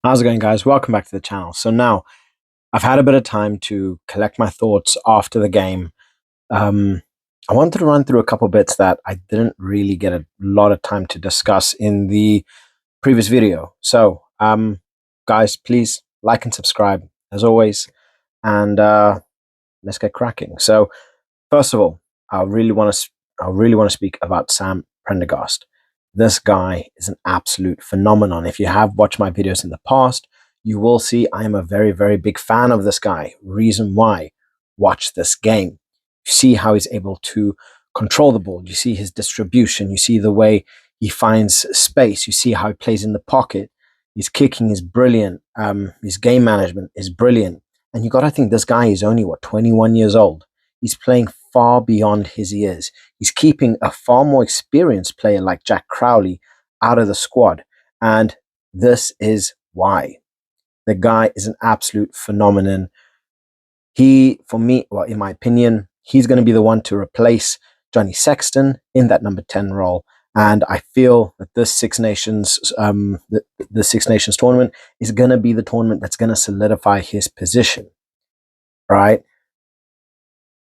How's it going, guys? Welcome back to the channel. So now I've had a bit of time to collect my thoughts after the game. Um, I wanted to run through a couple bits that I didn't really get a lot of time to discuss in the previous video. So, guys, please like and subscribe as always, and let's get cracking. So, first of all, I really want to speak about Sam Prendergast. This guy is an absolute phenomenon. If you have watched my videos in the past, you will see I am a very, very big fan of this guy. Reason why? Watch this game. You see how he's able to control the ball. You see his distribution. You see the way he finds space. You see how he plays in the pocket. His kicking is brilliant. His game management is brilliant. And you got to think this guy is only, 21 years old. He's playing far beyond his years. He's keeping a far more experienced player like Jack Crowley out of the squad. And this is why. The guy is an absolute phenomenon. He, for me, well, in my opinion, he's going to be the one to replace Johnny Sexton in that number 10 role. And I feel that this the Six Nations tournament is going to be the tournament that's going to solidify his position, right?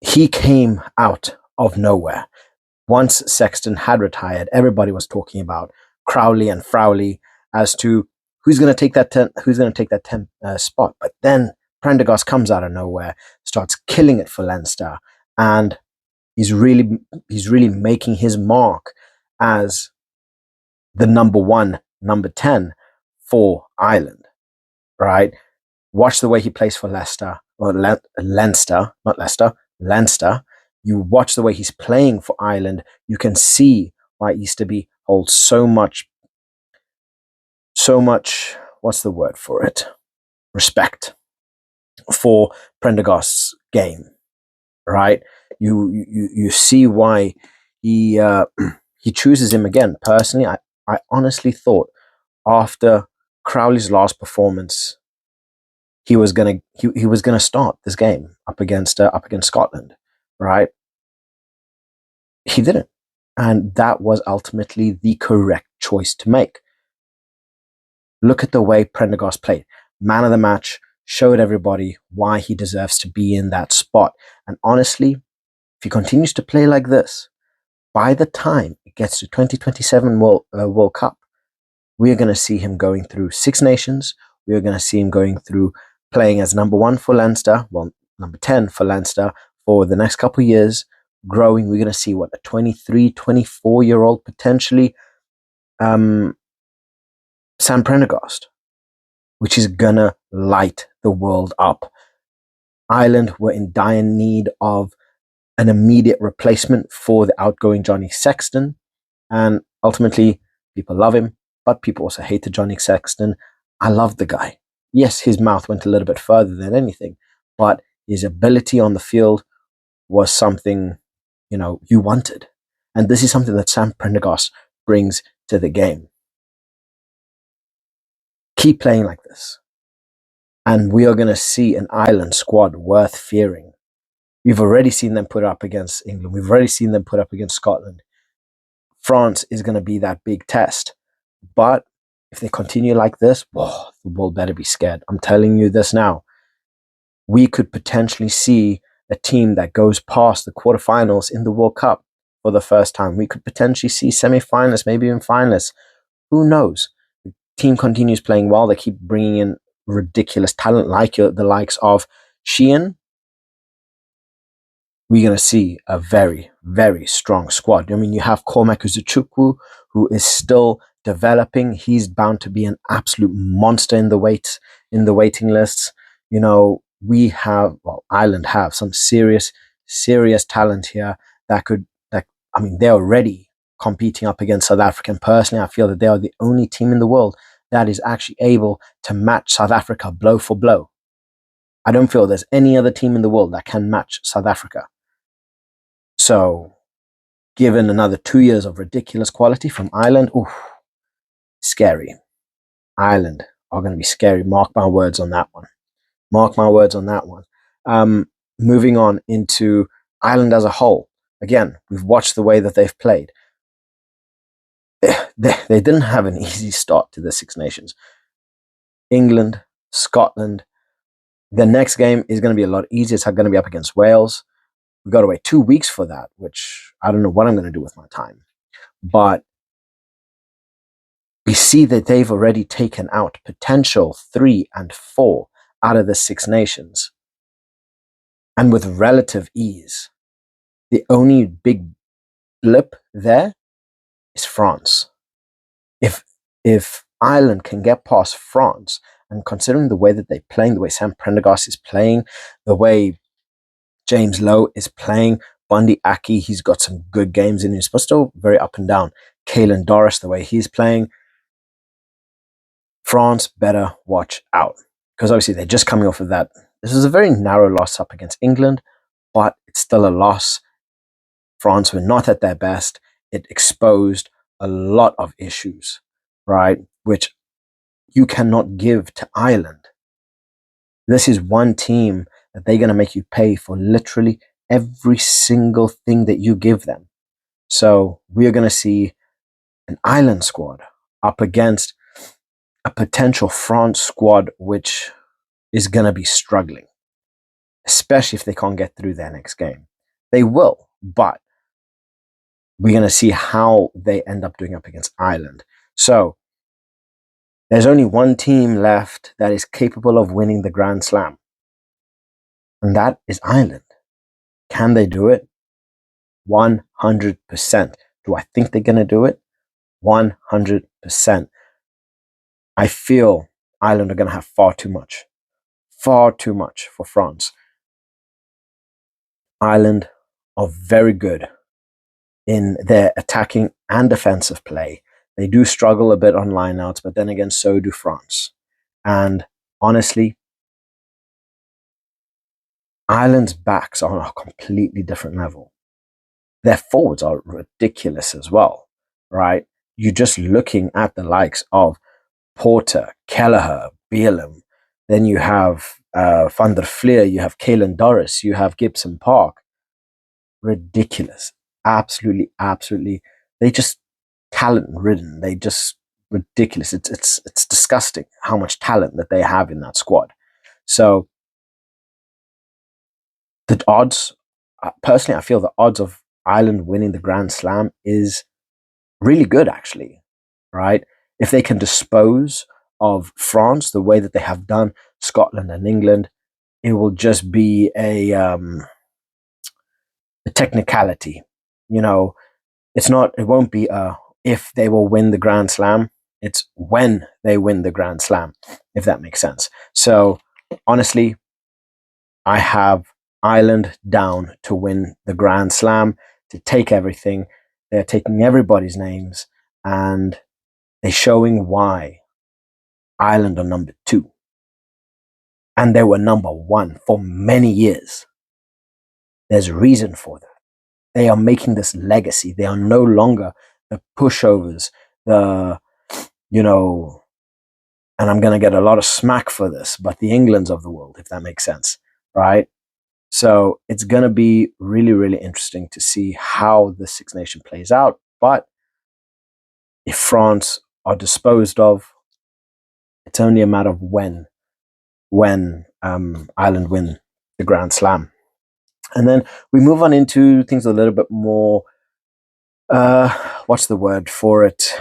He came out of nowhere. Once Sexton had retired, everybody was talking about Crowley and Frowley as to who's going to take that 10 spot. But then Prendergast comes out of nowhere, starts killing it for Leinster, and he's really making his mark as the number one, number 10 for Ireland, right? Watch the way he plays for Leicester, or Leinster, not Leicester, Leinster. You watch the way he's playing for Ireland, you can see why Easterby holds so much, what's the word for it? Respect for Prendergast's game, right? You see why he he chooses him again. Personally, I honestly thought after Crowley's last performance, he was gonna start this game up against Scotland, right? He didn't, and that was ultimately the correct choice to make. Look at the way Prendergast played, man of the match, showed everybody why he deserves to be in that spot. And honestly, if he continues to play like this, by the time it gets to 2027 World Cup, we are going to see him going through Six Nations. We are going to see him going through playing as number one for Leinster, well, number 10 for Leinster for the next couple of years, growing. We're going to see what a 23, 24-year-old potentially Sam Prendergast, which is going to light the world up. Ireland were in dire need of an immediate replacement for the outgoing Johnny Sexton. And ultimately, people love him, but people also hated Johnny Sexton. I love the guy. Yes, his mouth went a little bit further than anything, but his ability on the field was something, you wanted. And this is something that Sam Prendergast brings to the game. Keep playing like this. And we are going to see an Ireland squad worth fearing. We've already seen them put up against England. We've already seen them put up against Scotland. France is going to be that big test. But if they continue like this, whoa, the world better be scared. I'm telling you this now. We could potentially see a team that goes past the quarterfinals in the World Cup for the first time. We could potentially see semi-finalists, maybe even finalists. Who knows? The team continues playing well. They keep bringing in ridiculous talent like the likes of Sheehan. We're going to see a very, very strong squad. I mean, you have Cormac Uzuchukwu, who is still developing. He's bound to be an absolute monster in the waiting lists. Ireland have some serious talent here they're already competing up against South Africa. And personally, I feel that they are the only team in the world that is actually able to match South Africa blow for blow. I don't feel there's any other team in the world that can match South Africa. So, given another 2 years of ridiculous quality from Ireland, scary. Ireland are going to be scary. Mark my words on that one. Mark my words on that one. Moving on into Ireland as a whole. Again, we've watched the way that they've played. They didn't have an easy start to the Six Nations. England, Scotland. The next game is going to be a lot easier. It's going to be up against Wales. We've got to wait 2 weeks for that, which I don't know what I'm going to do with my time. But we see that they've already taken out potential 3 and 4 out of the Six Nations, and with relative ease. The only big blip there is France. If Ireland can get past France, and considering the way that they're playing, the way Sam Prendergast is playing, the way James Lowe is playing, Bundy Aki, he's got some good games in his, but still very up and down. Caelan Doris, the way he's playing, France better watch out. Because obviously they're just coming off of that. This is a very narrow loss up against England, but it's still a loss. France were not at their best. It exposed a lot of issues, right? Which you cannot give to Ireland. This is one team that they're going to make you pay for literally every single thing that you give them. So we are going to see an Ireland squad up against a potential France squad, which is going to be struggling, especially if they can't get through their next game. They will, but we're going to see how they end up doing up against Ireland. So there's only one team left that is capable of winning the Grand Slam, and that is Ireland. Can they do it? 100%. Do I think they're going to do it? 100%. I feel Ireland are going to have far too much for France. Ireland are very good in their attacking and defensive play. They do struggle a bit on lineouts, but then again, so do France. And honestly, Ireland's backs are on a completely different level. Their forwards are ridiculous as well, right? You're just looking at the likes of Porter, Kelleher, Bielam. Then you have Van der Fleer, you have Caelan Doris, you have Gibson Park. Ridiculous. Absolutely, absolutely. They just talent ridden. They just ridiculous. It's disgusting how much talent that they have in that squad. So the odds, personally, I feel the odds of Ireland winning the Grand Slam is really good, actually, right? If they can dispose of France the way that they have done Scotland and England, it will just be a technicality. You know, it's not. It won't be a if they will win the Grand Slam. It's when they win the Grand Slam, if that makes sense. So honestly, I have Ireland down to win the Grand Slam, to take everything. They're taking everybody's names, and they're showing why Ireland are number 2. And they were number 1 for many years. There's a reason for that. They are making this legacy. They are no longer the pushovers, the, you know, and I'm going to get a lot of smack for this, but the Englands of the world, if that makes sense, right? So it's going to be really, really interesting to see how the Six Nation plays out. But if France are disposed of, it's only a matter of when Ireland win the Grand Slam. And then we move on into things a little bit more, what's the word for it?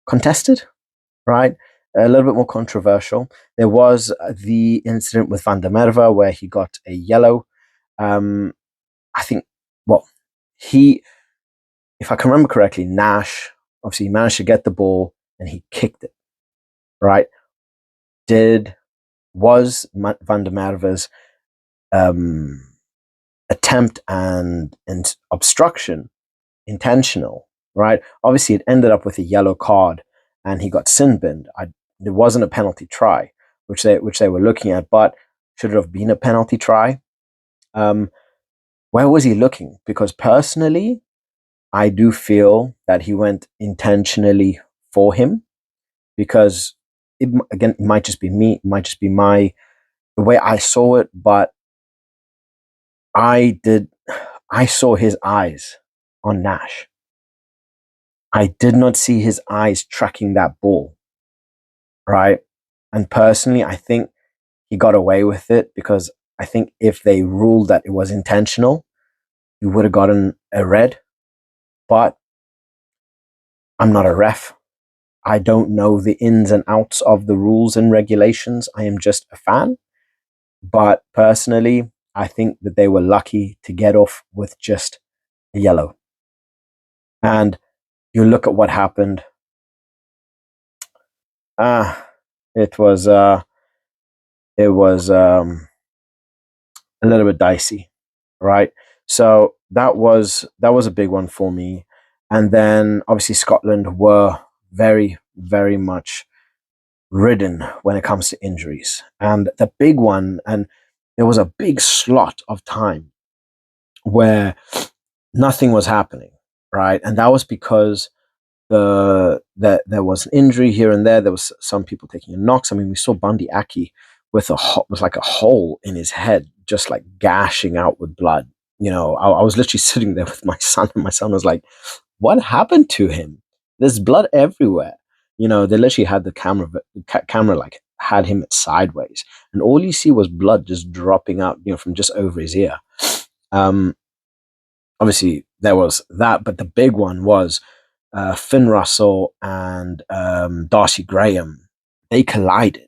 Contested, right? A little bit more controversial. There was the incident with Van der Merwe where he got a yellow. I think, well, if I can remember correctly, Nash, obviously, he managed to get the ball and he kicked it, right? Was Van der Merwe's attempt and obstruction intentional, right? Obviously, it ended up with a yellow card and he got sin binned. There wasn't a penalty try, which they were looking at, but should it have been a penalty try? Where was he looking? Because personally, I do feel that he went intentionally for him, because again, it might just be me, it might just be the way I saw it, but I saw his eyes on Nash. I did not see his eyes tracking that ball. right? And personally, I think he got away with it because I think if they ruled that it was intentional, he would have gotten a red. But I'm not a ref. I don't know the ins and outs of the rules and regulations. I am just a fan. But personally, I think that they were lucky to get off with just a yellow. And you look at what happened. Ah, it was it was a little bit dicey, right? So that was a big one for me. And then obviously Scotland were very, very much ridden when it comes to injuries. And the big one, and there was a big slot of time where nothing was happening, right? And that was because that there was an injury here and there. There was some people taking a knocks. I mean, we saw Bundy Aki with like a hole in his head, just like gashing out with blood. I was literally sitting there with my son, and my son was like, "What happened to him? There's blood everywhere." They literally had the camera like had him sideways, and all you see was blood just dropping out, from just over his ear. Um, Obviously there was that, but the big one was Finn Russell and Darcy Graham. They collided,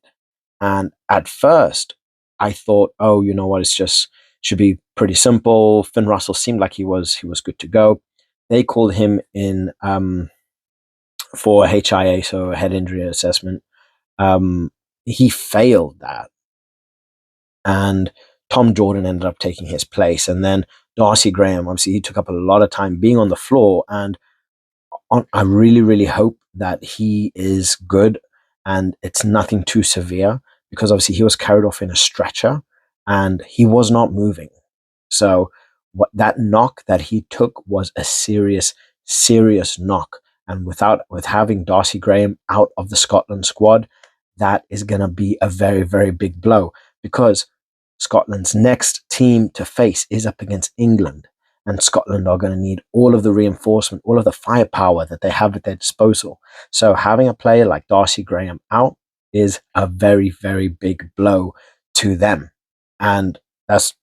and at first I thought, oh, you know what, it's just should be pretty simple. Finn Russell seemed like he was good to go. They called him in for HIA, so head injury assessment. Um, he failed that, and Tom Jordan ended up taking his place, and then Darcy Graham, obviously, he took up a lot of time being on the floor, and I really, really hope that he is good and it's nothing too severe, because obviously he was carried off in a stretcher and he was not moving. So what that knock that he took was a serious, serious knock. And with having Darcy Graham out of the Scotland squad, that is going to be a very, very big blow, because Scotland's next team to face is up against England, and Scotland are going to need all of the reinforcement, all of the firepower that they have at their disposal. So having a player like Darcy Graham out is a very, very big blow to them. And that's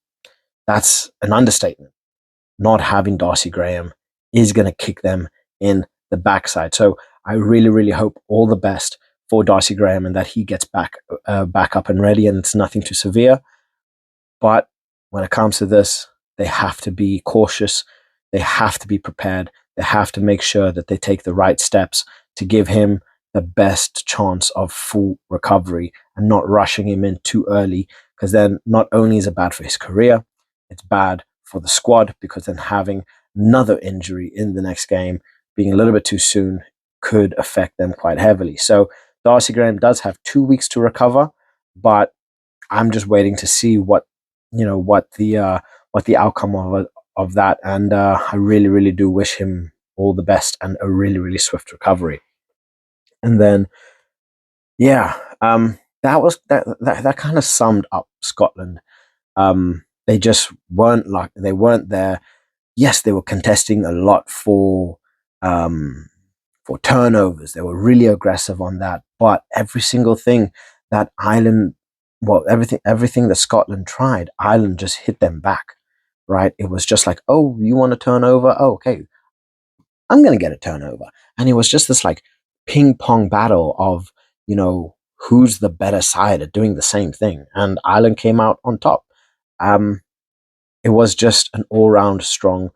that's an understatement. Not having Darcy Graham is going to kick them in the backside. So I really, really hope all the best for Darcy Graham, and that he gets back up and ready, and it's nothing too severe. But when it comes to this, they have to be cautious. They have to be prepared. They have to make sure that they take the right steps to give him the best chance of full recovery, and not rushing him in too early, because then not only is it bad for his career, it's bad for the squad, because then having another injury in the next game, being a little bit too soon, could affect them quite heavily. So Darcy Graham does have 2 weeks to recover, but I'm just waiting to see what the outcome of that, and I really, really do wish him all the best and a really, really swift recovery. And then, yeah, that kind of summed up Scotland. They just weren't there. Yes, they were contesting a lot um, for turnovers. They were really aggressive on that, but every single thing that Ireland, well, everything that Scotland tried, Ireland just hit them back. Right? It was just like, oh, you want a turnover? Oh, okay, I'm gonna get a turnover, and it was just this like ping pong battle of who's the better side at doing the same thing, and Ireland came out on top. Um, it was just an all round strong.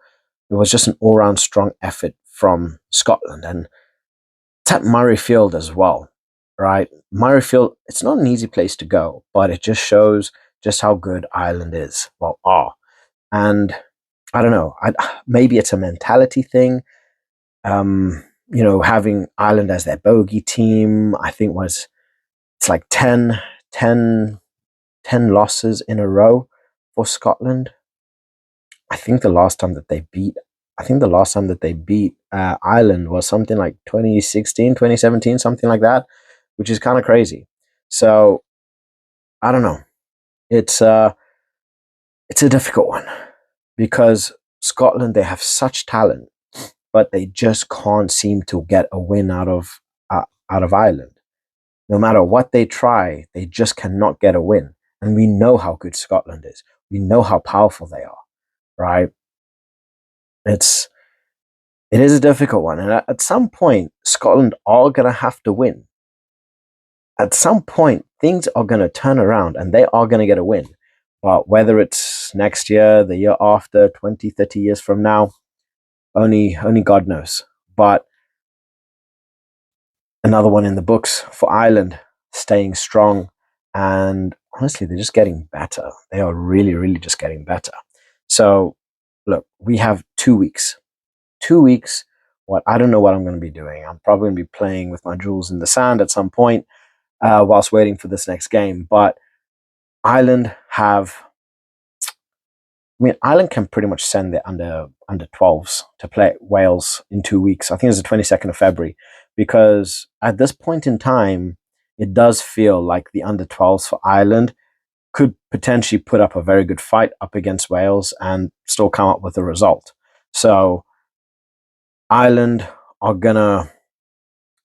It was just an all round strong effort from Scotland, and it's at Murrayfield as well, right? Murrayfield, it's not an easy place to go, but it just shows just how good Ireland is. Well, and I don't know. Maybe it's a mentality thing. Having Ireland as their bogey team, I think it's like 10 losses in a row for Scotland. I think the last time that they beat, Ireland was something like 2016, 2017, something like that, which is kind of crazy. So I don't know. It's it's a difficult one, because Scotland, they have such talent, but they just can't seem to get a win out of Ireland. No matter what they try, they just cannot get a win. And we know how good Scotland is. We know how powerful they are, right? It's it is a difficult one, and at some point, Scotland are gonna have to win. At some point, things are gonna turn around, and they are gonna get a win. But whether it's next year, the year after, 20, 30 years from now, only God knows. But another one in the books for Ireland, staying strong, and honestly, they're just getting better. They are really, really just getting better. So, look, we have 2 weeks. 2 weeks. What I don't know what I'm going to be doing. I'm probably going to be playing with my jewels in the sand at some point whilst waiting for this next game. But Ireland have I mean, Ireland can pretty much send their under 12s to play Wales in 2 weeks. I think it's the 22nd of February, because at this point in time, it does feel like the under 12s for Ireland could potentially put up a very good fight up against Wales and still come up with a result. So Ireland are gonna.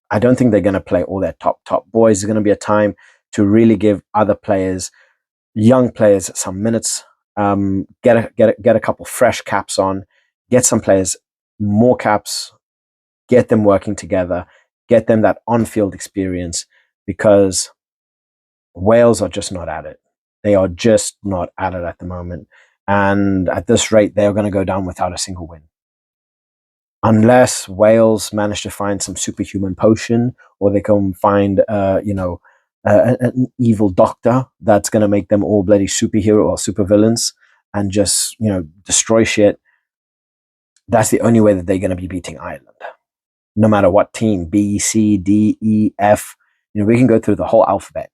I don't think they're gonna play all their top boys. There's gonna be a time to really give other players, young players, some minutes. Get a couple fresh caps on, get some players more caps, get them working together, get them that on-field experience, because Wales are just not at it. They are just not at it at the moment, and at this rate, they are going to go down without a single win, unless Wales manage to find some superhuman potion, or they can find, an evil doctor that's going to make them all bloody superhero or supervillains and just, destroy shit. That's the only way that they're going to be beating Ireland. No matter what team, B, C, D, E, F, we can go through the whole alphabet.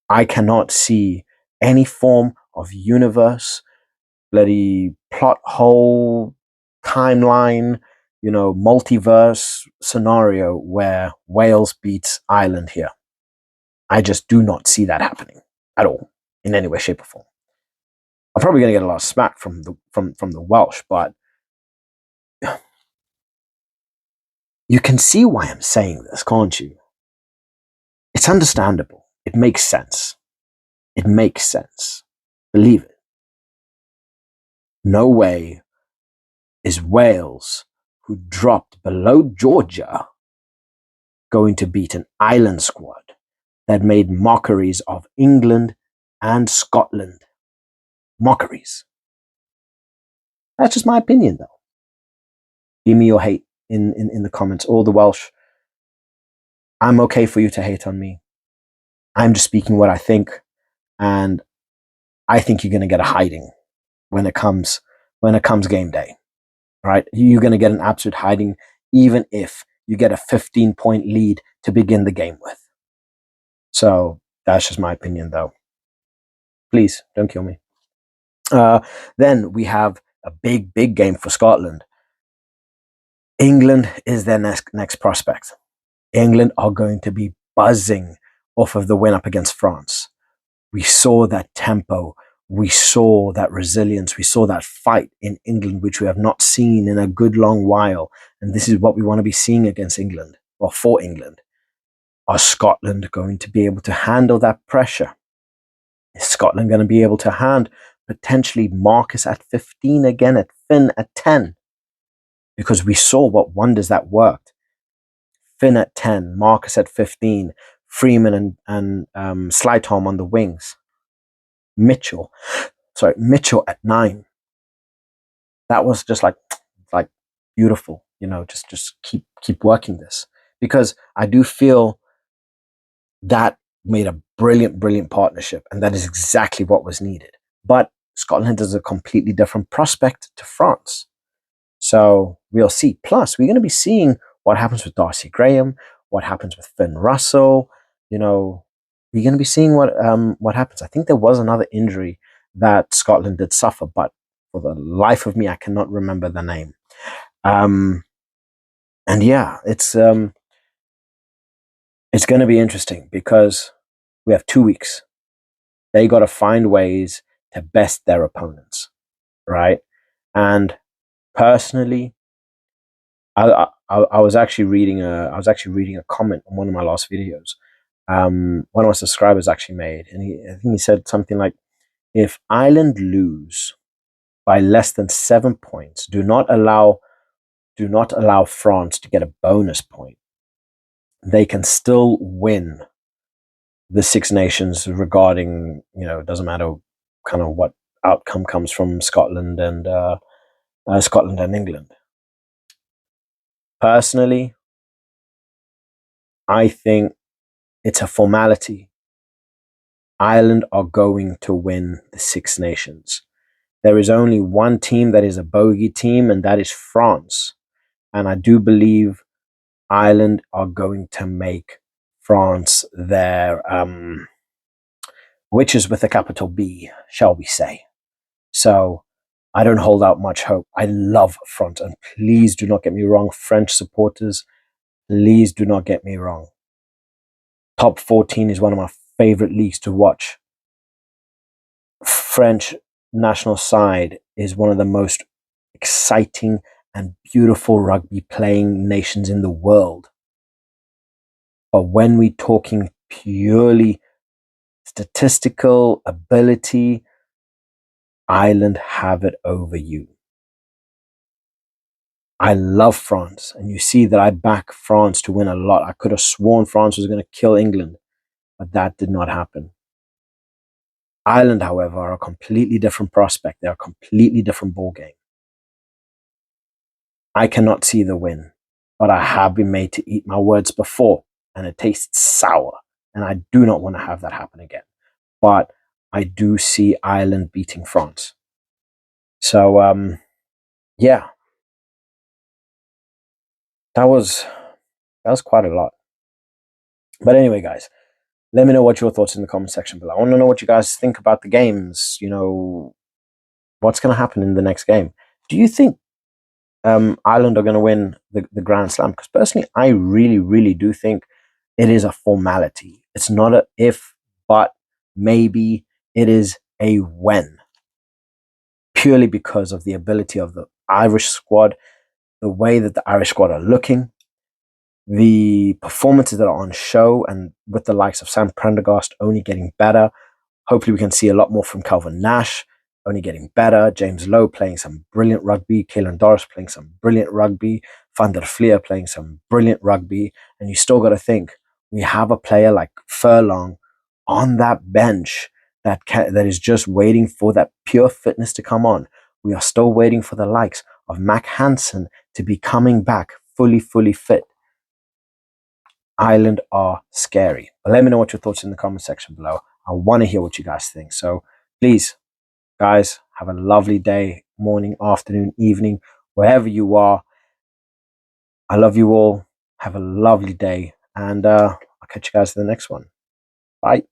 I cannot see any form of universe, bloody plot hole, timeline, multiverse scenario where Wales beats Ireland here. I just do not see that happening at all, in any way, shape, or form. I'm probably going to get a lot of smack from the Welsh, but you can see why I'm saying this, can't you? It's understandable. It makes sense. It makes sense. Believe it. No way is Wales, who dropped below Georgia, going to beat an island squad that made mockeries of England and Scotland. Mockeries. That's just my opinion, though. Give me your hate in the comments. All the Welsh, I'm okay for you to hate on me. I'm just speaking what I think, and I think you're going to get a hiding when it comes game day. Right? You're going to get an absolute hiding, even if you get a 15-point lead to begin the game with. So that's just my opinion, though. Please don't kill me. Then we have a big game for Scotland. England is their next prospect. England are going to be buzzing off of the win up against France. We saw that tempo. We saw that resilience. We saw that fight in England, which we have not seen in a good long while. And this is what we want to be seeing against England, or for England. Are Scotland going to be able to handle that pressure? Is Scotland going to be able to hand potentially Marcus at 15 again, at Finn at 10? Because we saw what wonders that worked. Finn at 10, Marcus at 15, Freeman and Slytom on the wings. Mitchell at 9. That was just like beautiful, just keep working this, because I do feel that made a brilliant partnership, and that is exactly what was needed. But Scotland is a completely different prospect to France. So we'll see. Plus, we're going to be seeing what happens with Darcy Graham, what happens with Finn Russell. We're going to be seeing what happens. I think there was another injury that Scotland did suffer, but for the life of me, I cannot remember the name. And yeah, it's going to be interesting, because we have 2 weeks. They got to find ways to best their opponents, right? And personally, I'll I was actually reading a comment on one of my last videos. One of my subscribers actually made, and I think he said something like, "If Ireland lose by less than 7 points, do not allow France to get a bonus point. They can still win the Six Nations, regarding, it doesn't matter kind of what outcome comes from Scotland and England." Personally, I think it's a formality. Ireland are going to win the Six Nations. There is only one team that is a bogey team, and that is France. And I do believe Ireland are going to make France their witches with a capital B, shall we say. So I don't hold out much hope. I love France, and please do not get me wrong, French supporters, please do not get me wrong. Top 14 is one of my favorite leagues to watch. French national side is one of the most exciting and beautiful rugby playing nations in the world. But when we're talking purely statistical ability, Ireland have it over you. I love France, and you see that I back France to win a lot. I could have sworn France was going to kill England, but that did not happen. Ireland, however, are a completely different prospect. They're a completely different ball game. I cannot see the win, but I have been made to eat my words before, and it tastes sour, and I do not want to have that happen again. But I do see Ireland beating France. So, yeah, that was quite a lot. But anyway, guys, let me know what your thoughts in the comment section below. I want to know what you guys think about the games. What's going to happen in the next game. Do you think Ireland are going to win the Grand Slam? Because personally, I really, really do think it is a formality. It's not a if, but maybe. It is a when. Purely because of the ability of the Irish squad, the way that the Irish squad are looking, the performances that are on show, and with the likes of Sam Prendergast only getting better. Hopefully, we can see a lot more from Calvin Nash, only getting better. James Lowe playing some brilliant rugby. Caelan Doris playing some brilliant rugby. Van der Fleer playing some brilliant rugby. And you still got to think, we have a player like Furlong on that bench that is just waiting for that pure fitness to come on. We are still waiting for the likes of Mac Hansen to be coming back fully fit. Ireland are scary. But let me know what your thoughts in the comment section below. I want to hear what you guys think. So please, guys, have a lovely day, morning, afternoon, evening, wherever you are. I love you all. Have a lovely day. And I'll catch you guys in the next one. Bye.